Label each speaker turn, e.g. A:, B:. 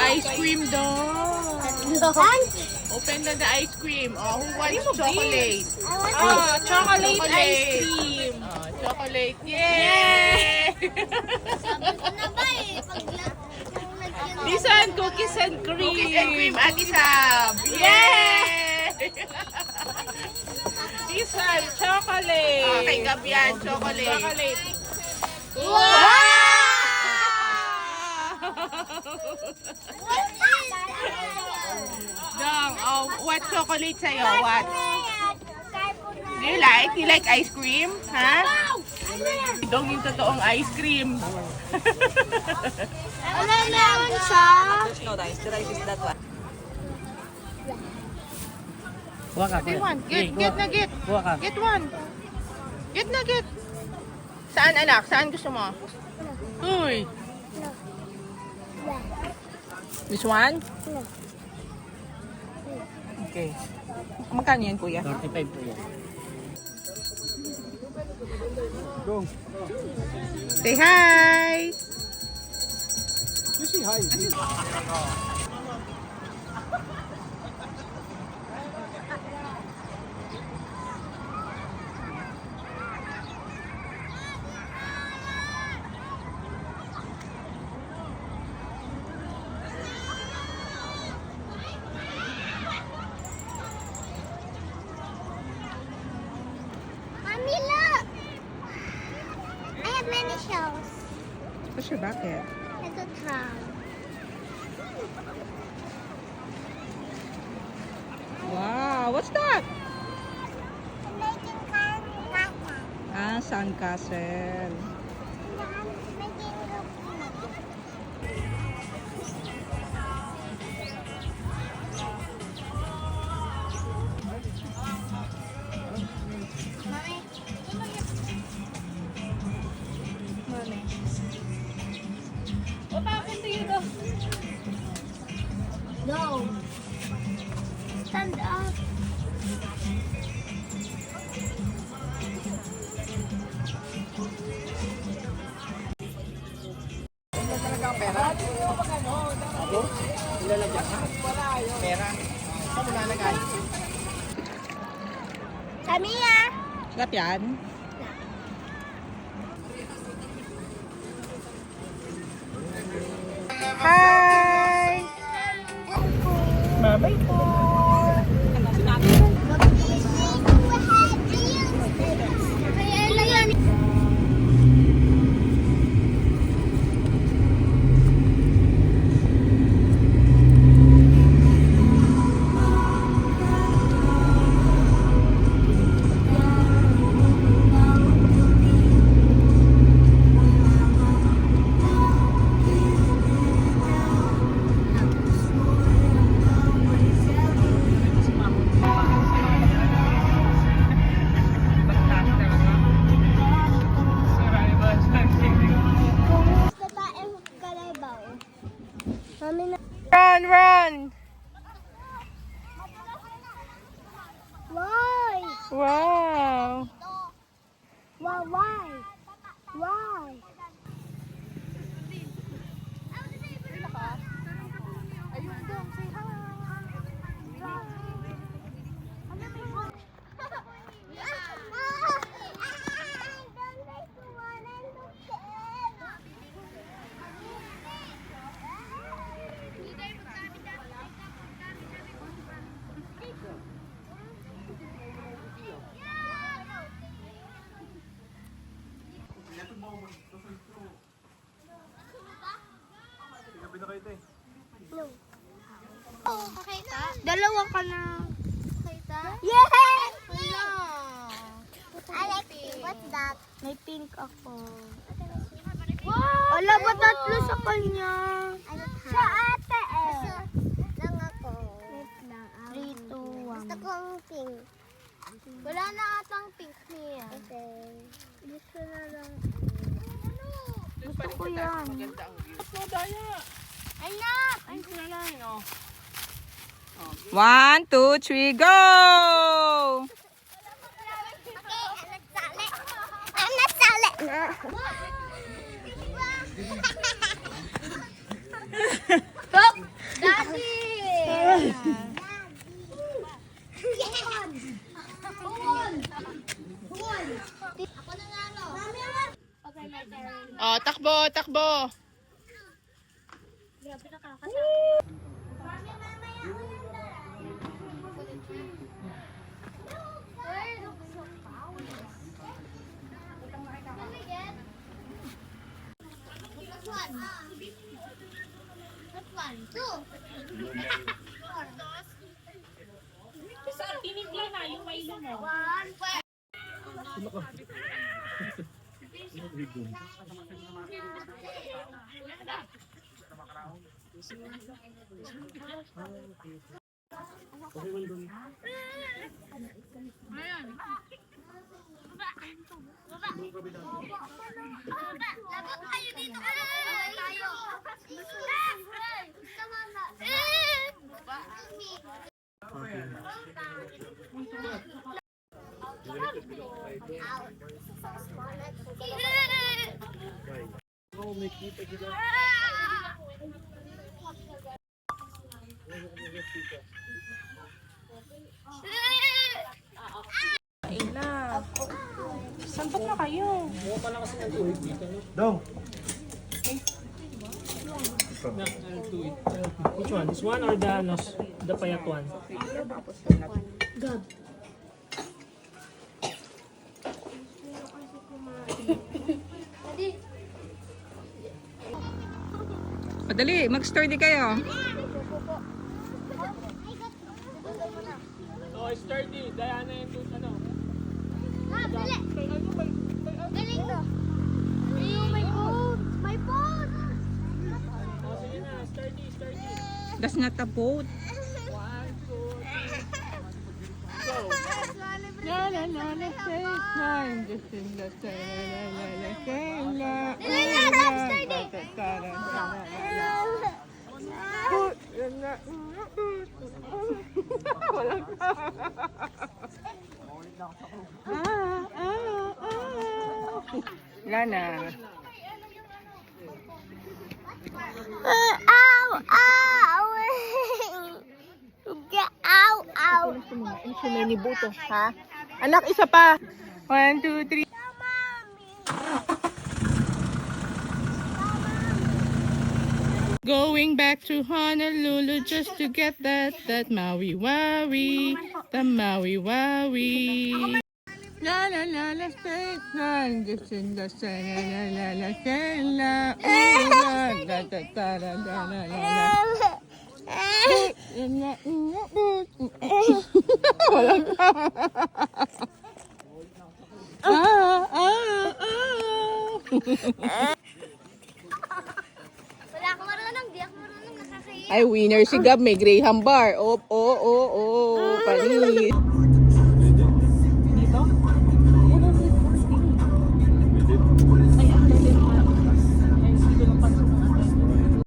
A: ice cream daw. Open na the ice cream. Oh, who wants chocolate?
B: Chocolate ice cream.
A: Chocolate. Yay!
B: This one, cookies and cream.
A: Cookies and cream, Ate Sab. Yay!
B: This one, chocolate.
A: Okay, Gabian, chocolate.
B: Chocolate.
A: Dong, what chocolate sa'yo? What? Do you like? You like ice cream? Ha? Dong yung totoong ice cream.
C: Meron siya.
D: No, the rice is that one.
E: Kuha ka,
A: Get
E: kuya.
A: one. Get na get.
E: Kuha ka.
A: Get one. Get na get. Saan anak? Saan gusto mo? Uy. This one? Okay. Magkano yan, kuya?
E: 35 po yan.
A: Say hi!
C: Mommy, look! I have many shells.
A: What's your bucket?
C: It's a tub.
A: Wow! What's that?
C: I'm making castle.
A: Sandcastle.
C: I'm making cookies.
B: What happened to you though?
C: No. Stand up.
E: Pera. Saan mo lalagay?
C: Tamiya.
A: Sarap yan? Hi! Bye-bye po!
C: Mami na.
A: Run, run!
C: Why?
A: Wow!
C: Why? Why? Dalawa ka na. Yes! I like pink. What's that? May pink ako. Wow! Ala ba tatlo sa kanya? Sa ate eh. Lang ako. Wait lang. 3, 2, 1. Gusto ko ang pink. Wala na atang pink niya. Okay. Gusto na lang. Gusto ko yan.
A: Maganda ang view. So, Daya.
C: Anak!
A: Ay, na lang, oh.
F: 1, 2, 3, go!
C: I'm not solid. Stop!
B: Saan tinimpla na yung Milo mo?
C: Labot kayo dito. Tayo.
A: Kain na. Sandok na kayo.
E: Dong.
F: Which one? This one or the payat one?
D: Madali, mag-sturdy kayo.
F: Oh, sturdy. Diana yung ano.
C: Galing to. Ayun, my phone. My phone.
F: Oh, sige na. Sturdy.
D: That's not a boat.
A: La la la la say nine, just in the la la la la say la. Lana.
C: Ow! Ow! Ow! Ow!
A: Ang sumay ni Buto, ha? Anak, isa pa. 1, 2, 3. Going back to Honolulu just to get that Maui Wowie, the Maui Wowie. La la la la say la, just in the say la la la say la, ooh la da da da da da la la la. Walang
C: Wala ako marunong. Di ako marunong. Nakakahiya.
A: Ay, winner si Gab. May Graham bar. Oh, panis.